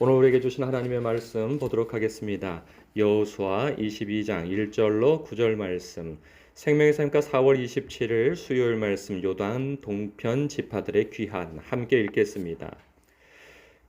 오늘 우리에게 주신 하나님의 말씀 보도록 하겠습니다. 여호수아 22장 1절로 9절 말씀, 생명의 샘가 4월 27일 수요일 말씀, 요단 동편 지파들의 귀한, 함께 읽겠습니다.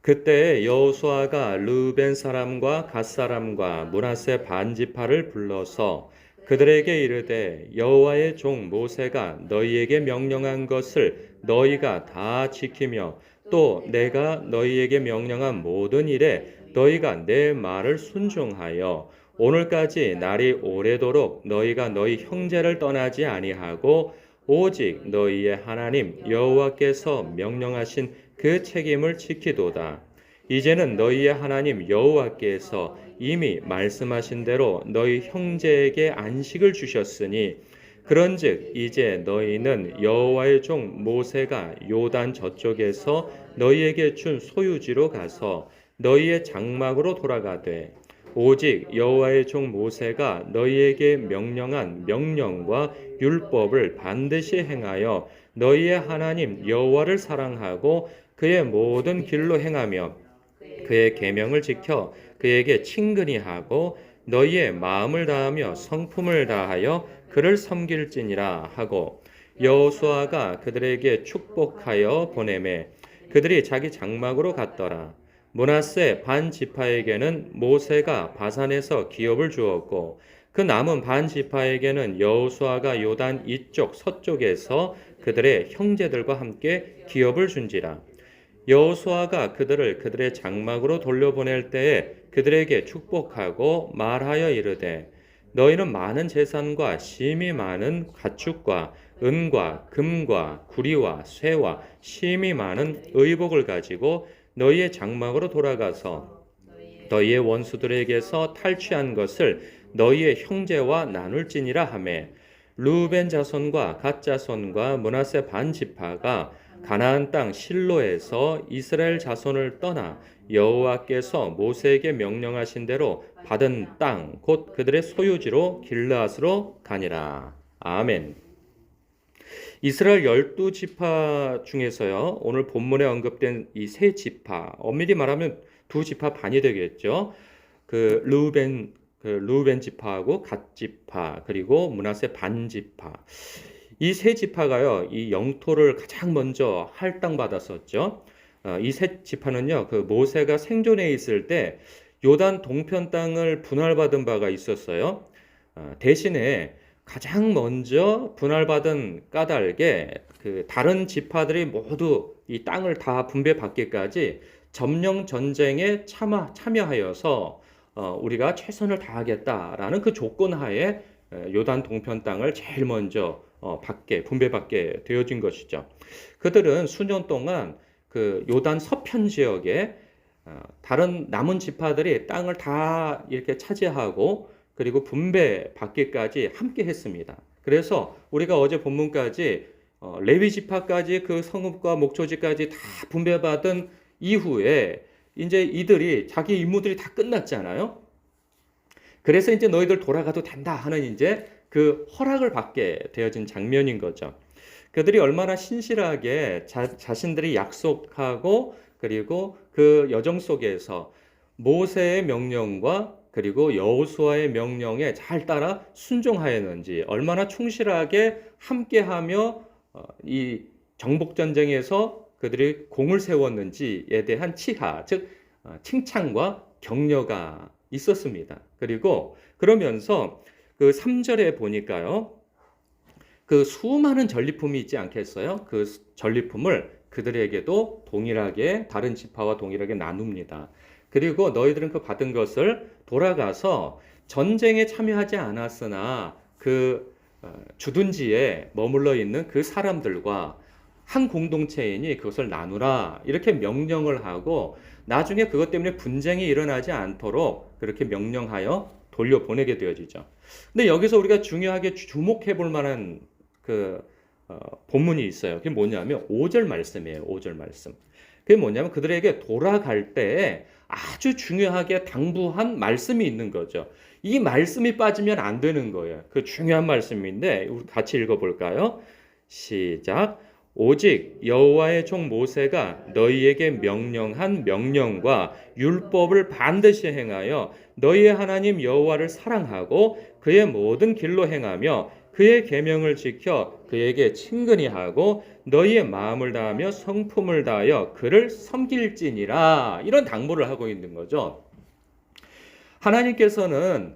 그때 여호수아가 르벤 사람과 갓 사람과 므낫세 반 지파를 불러서 그들에게 이르되 여호와의 종 모세가 너희에게 명령한 것을 너희가 다 지키며 또 내가 너희에게 명령한 모든 일에 너희가 내 말을 순종하여 오늘까지 날이 오래도록 너희가 너희 형제를 떠나지 아니하고 오직 너희의 하나님 여호와께서 명령하신 그 책임을 지키도다. 이제는 너희의 하나님 여호와께서 이미 말씀하신 대로 너희 형제에게 안식을 주셨으니 그런즉 이제 너희는 여호와의 종 모세가 요단 저쪽에서 너희에게 준 소유지로 가서 너희의 장막으로 돌아가되 오직 여호와의 종 모세가 너희에게 명령한 명령과 율법을 반드시 행하여 너희의 하나님 여호와를 사랑하고 그의 모든 길로 행하며 그의 계명을 지켜 그에게 친근히 하고 너희의 마음을 다하며 성품을 다하여 그를 섬길지니라 하고 여호수아가 그들에게 축복하여 보내매 그들이 자기 장막으로 갔더라. 므낫세 반 지파에게는 모세가 바산에서 기업을 주었고 그 남은 반 지파에게는 여호수아가 요단 이쪽 서쪽에서 그들의 형제들과 함께 기업을 준지라. 여호수아가 그들의 장막으로 돌려보낼 때에 그들에게 축복하고 말하여 이르되 너희는 많은 재산과 심이 많은 가축과 은과 금과 구리와 쇠와 심이 많은 의복을 가지고 너희의 장막으로 돌아가서 너희의 원수들에게서 탈취한 것을 너희의 형제와 나눌지니라 하매 르벤 자손과 갓 자손과 므낫세 반 지파가 가나안 땅 실로에서 이스라엘 자손을 떠나 여호와께서 모세에게 명령하신 대로 받은 땅 곧 그들의 소유지로 길르앗으로 가니라. 아멘. 이스라엘 12지파 중에서요, 오늘 본문에 언급된 이 세 지파, 엄밀히 말하면 두 지파 반이 되겠죠. 르우벤 지파하고 갓 지파, 그리고 므낫세 반 지파. 이 세 지파가요, 이 영토를 가장 먼저 할당받았었죠. 이 세 지파는요, 그 모세가 생존해 있을 때 요단 동편 땅을 분할받은 바가 있었어요. 대신에 가장 먼저 분할받은 까닭에 그 다른 지파들이 모두 이 땅을 다 분배받기까지 점령 전쟁에 참여하여서 우리가 최선을 다하겠다라는 그 조건 하에 요단 동편 땅을 제일 먼저 분배받게 되어진 것이죠. 그들은 수년 동안 그 요단 서편 지역에 다른 남은 지파들이 땅을 다 이렇게 차지하고 그리고 분배받기까지 함께 했습니다. 그래서 우리가 어제 본문까지 레위 지파까지 그 성읍과 목초지까지 다 분배받은 이후에 이제 이들이 자기 임무들이 다 끝났잖아요. 그래서 이제 너희들 돌아가도 된다 하는 이제 그 허락을 받게 되어진 장면인 거죠. 그들이 얼마나 신실하게 자신들이 약속하고 그리고 그 여정 속에서 모세의 명령과 그리고 여호수아의 명령에 잘 따라 순종하였는지 얼마나 충실하게 함께하며 이 정복전쟁에서 그들이 공을 세웠는지에 대한 치하, 즉 칭찬과 격려가 있었습니다. 그리고 그러면서 그 3절에 보니까요. 그 수많은 전리품이 있지 않겠어요? 그 전리품을 그들에게도 동일하게 다른 지파와 동일하게 나눕니다. 그리고 너희들은 그 받은 것을 돌아가서 전쟁에 참여하지 않았으나 그 주둔지에 머물러 있는 그 사람들과 한 공동체이니 그것을 나누라 이렇게 명령을 하고 나중에 그것 때문에 분쟁이 일어나지 않도록 그렇게 명령하여 돌려보내게 되어지죠. 근데 여기서 우리가 중요하게 주목해 볼 만한 본문이 있어요. 그게 뭐냐면 5절 말씀이에요. 5절 말씀. 그게 뭐냐면 그들에게 돌아갈 때 아주 중요하게 당부한 말씀이 있는 거죠. 이 말씀이 빠지면 안 되는 거예요. 그 중요한 말씀인데 우리 같이 읽어볼까요? 시작. 오직 여호와의 종 모세가 너희에게 명령한 명령과 율법을 반드시 행하여 너희의 하나님 여호와를 사랑하고 그의 모든 길로 행하며 그의 계명을 지켜 그에게 친근히 하고 너희의 마음을 다하며 성품을 다하여 그를 섬길지니라. 이런 당부를 하고 있는 거죠. 하나님께서는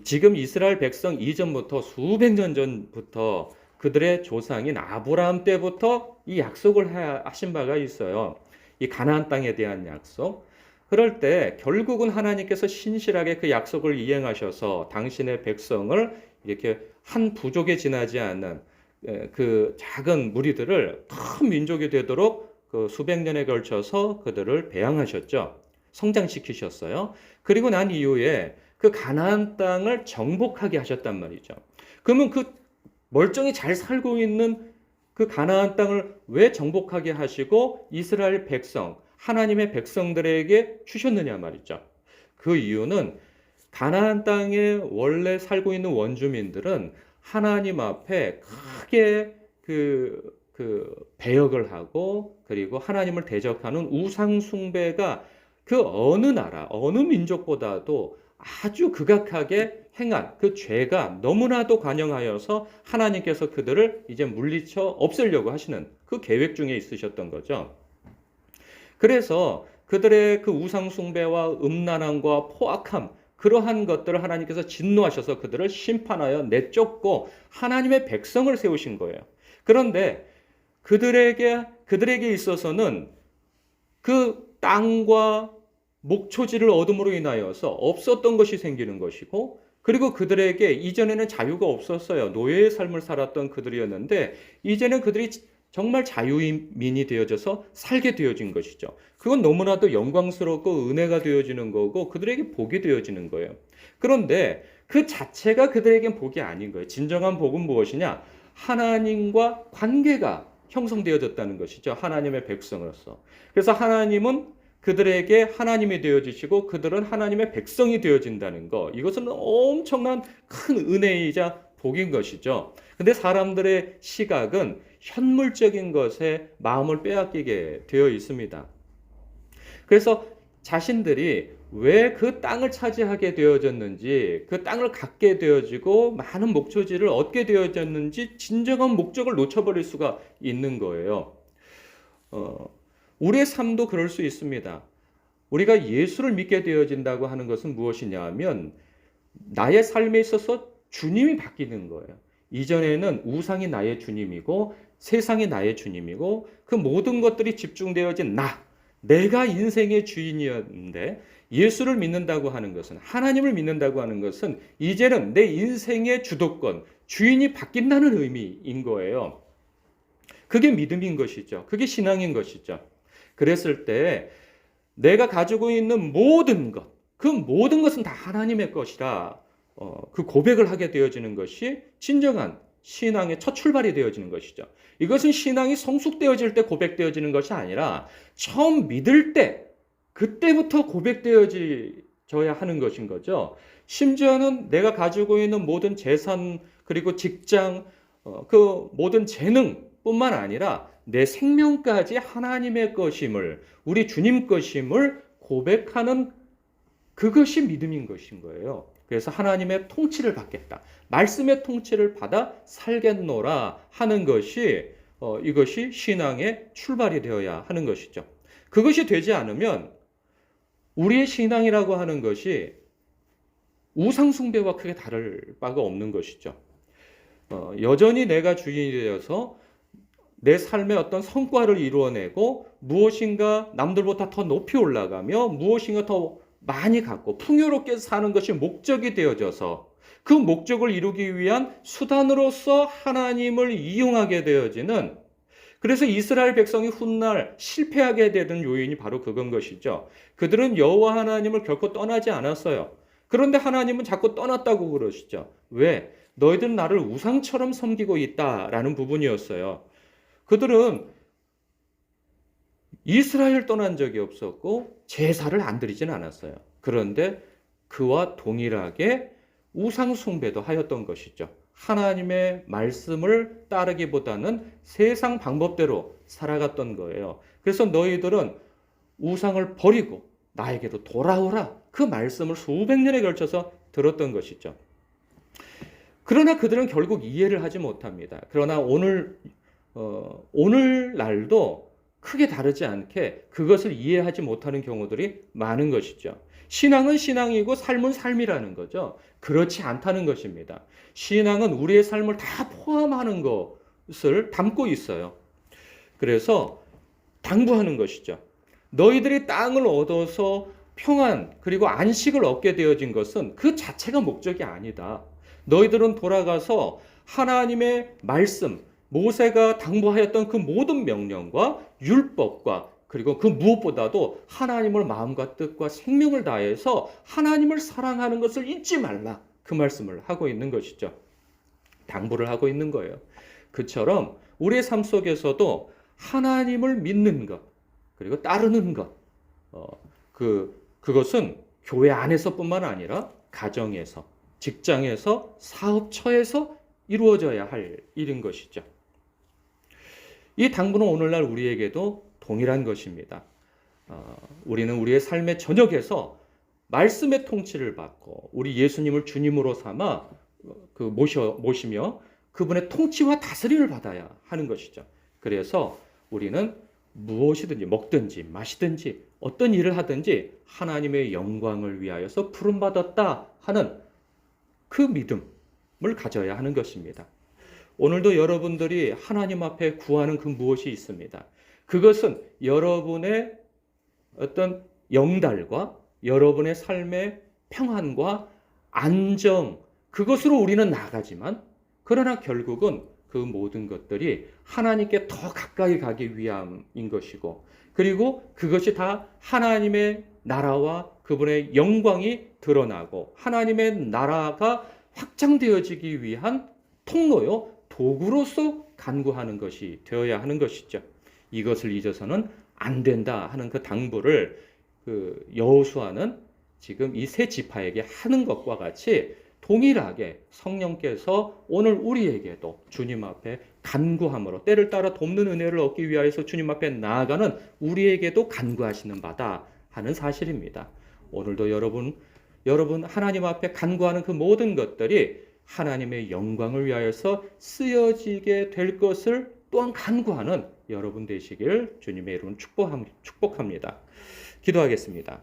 지금 이스라엘 백성 이전부터 수백 년 전부터 그들의 조상인 아브라함 때부터 이 약속을 하신 바가 있어요. 이 가나안 땅에 대한 약속. 그럴 때 결국은 하나님께서 신실하게 그 약속을 이행하셔서 당신의 백성을 이렇게 한 부족에 지나지 않는 그 작은 무리들을 큰 민족이 되도록 그 수백 년에 걸쳐서 그들을 배양하셨죠. 성장시키셨어요. 그리고 난 이후에 그 가나안 땅을 정복하게 하셨단 말이죠. 그러면 그 멀쩡히 잘 살고 있는 그 가나안 땅을 왜 정복하게 하시고 이스라엘 백성, 하나님의 백성들에게 주셨느냐 말이죠. 그 이유는 가나안 땅에 원래 살고 있는 원주민들은 하나님 앞에 크게 배역을 하고 그리고 하나님을 대적하는 우상 숭배가 그 어느 나라, 어느 민족보다도 아주 극악하게 행한 그 죄가 너무나도 관영하여서 하나님께서 그들을 이제 물리쳐 없애려고 하시는 그 계획 중에 있으셨던 거죠. 그래서 그들의 그 우상 숭배와 음란함과 포악함, 그러한 것들을 하나님께서 진노하셔서 그들을 심판하여 내쫓고 하나님의 백성을 세우신 거예요. 그런데 그들에게 있어서는 그 땅과 목초지를 얻음으로 인하여서 없었던 것이 생기는 것이고, 그리고 그들에게 이전에는 자유가 없었어요. 노예의 삶을 살았던 그들이었는데 이제는 그들이 정말 자유민이 되어져서 살게 되어진 것이죠. 그건 너무나도 영광스럽고 은혜가 되어지는 거고 그들에게 복이 되어지는 거예요. 그런데 그 자체가 그들에겐 복이 아닌 거예요. 진정한 복은 무엇이냐? 하나님과 관계가 형성되어졌다는 것이죠. 하나님의 백성으로서. 그래서 하나님은 그들에게 하나님이 되어지시고 그들은 하나님의 백성이 되어진다는 것. 이것은 엄청난 큰 은혜이자 복인 것이죠. 근데 사람들의 시각은 현물적인 것에 마음을 빼앗기게 되어 있습니다. 그래서 자신들이 왜 그 땅을 차지하게 되어졌는지, 그 땅을 갖게 되어지고 많은 목초지를 얻게 되어졌는지 진정한 목적을 놓쳐버릴 수가 있는 거예요. 우리의 삶도 그럴 수 있습니다. 우리가 예수를 믿게 되어진다고 하는 것은 무엇이냐 하면 나의 삶에 있어서 주님이 바뀌는 거예요. 이전에는 우상이 나의 주님이고 세상이 나의 주님이고 그 모든 것들이 집중되어진 내가 인생의 주인이었는데 예수를 믿는다고 하는 것은, 하나님을 믿는다고 하는 것은 이제는 내 인생의 주도권, 주인이 바뀐다는 의미인 거예요. 그게 믿음인 것이죠. 그게 신앙인 것이죠. 그랬을 때 내가 가지고 있는 모든 것, 그 모든 것은 다 하나님의 것이라 그 고백을 하게 되어지는 것이 진정한 신앙의 첫 출발이 되어지는 것이죠. 이것은 신앙이 성숙되어질 때 고백되어지는 것이 아니라 처음 믿을 때 그때부터 고백되어져야 하는 것인 거죠. 심지어는 내가 가지고 있는 모든 재산 그리고 직장 그 모든 재능뿐만 아니라 내 생명까지 하나님의 것임을, 우리 주님 것임을 고백하는 그것이 믿음인 것인 거예요. 그래서 하나님의 통치를 받겠다. 말씀의 통치를 받아 살겠노라 하는 것이 이것이 신앙의 출발이 되어야 하는 것이죠. 그것이 되지 않으면 우리의 신앙이라고 하는 것이 우상숭배와 크게 다를 바가 없는 것이죠. 여전히 내가 주인이 되어서 내 삶의 어떤 성과를 이루어내고 무엇인가 남들보다 더 높이 올라가며 무엇인가 더 많이 갖고 풍요롭게 사는 것이 목적이 되어져서 그 목적을 이루기 위한 수단으로서 하나님을 이용하게 되어지는, 그래서 이스라엘 백성이 훗날 실패하게 되는 요인이 바로 그건 것이죠. 그들은 여호와 하나님을 결코 떠나지 않았어요. 그런데 하나님은 자꾸 떠났다고 그러시죠. 왜? 너희들은 나를 우상처럼 섬기고 있다라는 부분이었어요. 그들은 이스라엘 떠난 적이 없었고 제사를 안 드리진 않았어요. 그런데 그와 동일하게 우상 숭배도 하였던 것이죠. 하나님의 말씀을 따르기보다는 세상 방법대로 살아갔던 거예요. 그래서 너희들은 우상을 버리고 나에게로 돌아오라. 그 말씀을 수백 년에 걸쳐서 들었던 것이죠. 그러나 그들은 결국 이해를 하지 못합니다. 그러나 오늘날도 크게 다르지 않게 그것을 이해하지 못하는 경우들이 많은 것이죠. 신앙은 신앙이고 삶은 삶이라는 거죠. 그렇지 않다는 것입니다. 신앙은 우리의 삶을 다 포함하는 것을 담고 있어요. 그래서 당부하는 것이죠. 너희들이 땅을 얻어서 평안 그리고 안식을 얻게 되어진 것은 그 자체가 목적이 아니다. 너희들은 돌아가서 하나님의 말씀, 모세가 당부하였던 그 모든 명령과 율법과 그리고 그 무엇보다도 하나님을 마음과 뜻과 생명을 다해서 하나님을 사랑하는 것을 잊지 말라. 그 말씀을 하고 있는 것이죠. 당부를 하고 있는 거예요. 그처럼 우리의 삶 속에서도 하나님을 믿는 것, 그리고 따르는 것, 그것은 교회 안에서뿐만 아니라 가정에서, 직장에서, 사업처에서 이루어져야 할 일인 것이죠. 이 당부는 오늘날 우리에게도 동일한 것입니다. 우리는 우리의 삶의 전역에서 말씀의 통치를 받고 우리 예수님을 주님으로 삼아 모시며 그분의 통치와 다스림을 받아야 하는 것이죠. 그래서 우리는 무엇이든지 먹든지 마시든지 어떤 일을 하든지 하나님의 영광을 위하여서 부름받았다 하는 그 믿음을 가져야 하는 것입니다. 오늘도 여러분들이 하나님 앞에 구하는 그 무엇이 있습니다. 그것은 여러분의 어떤 영달과 여러분의 삶의 평안과 안정, 그것으로 우리는 나아가지만 그러나 결국은 그 모든 것들이 하나님께 더 가까이 가기 위함인 것이고, 그리고 그것이 다 하나님의 나라와 그분의 영광이 드러나고 하나님의 나라가 확장되어지기 위한 통로요, 도구로서 간구하는 것이 되어야 하는 것이죠. 이것을 잊어서는 안 된다 하는 그 당부를 여호수아는 지금 이 세 지파에게 하는 것과 같이 동일하게 성령께서 오늘 우리에게도 주님 앞에 간구함으로 때를 따라 돕는 은혜를 얻기 위하여서 주님 앞에 나아가는 우리에게도 간구하시는 바다 하는 사실입니다. 오늘도 여러분 하나님 앞에 간구하는 그 모든 것들이 하나님의 영광을 위하여서 쓰여지게 될 것을 또한 간구하는 여러분 되시길 주님의 이름으로 축복합니다. 기도하겠습니다.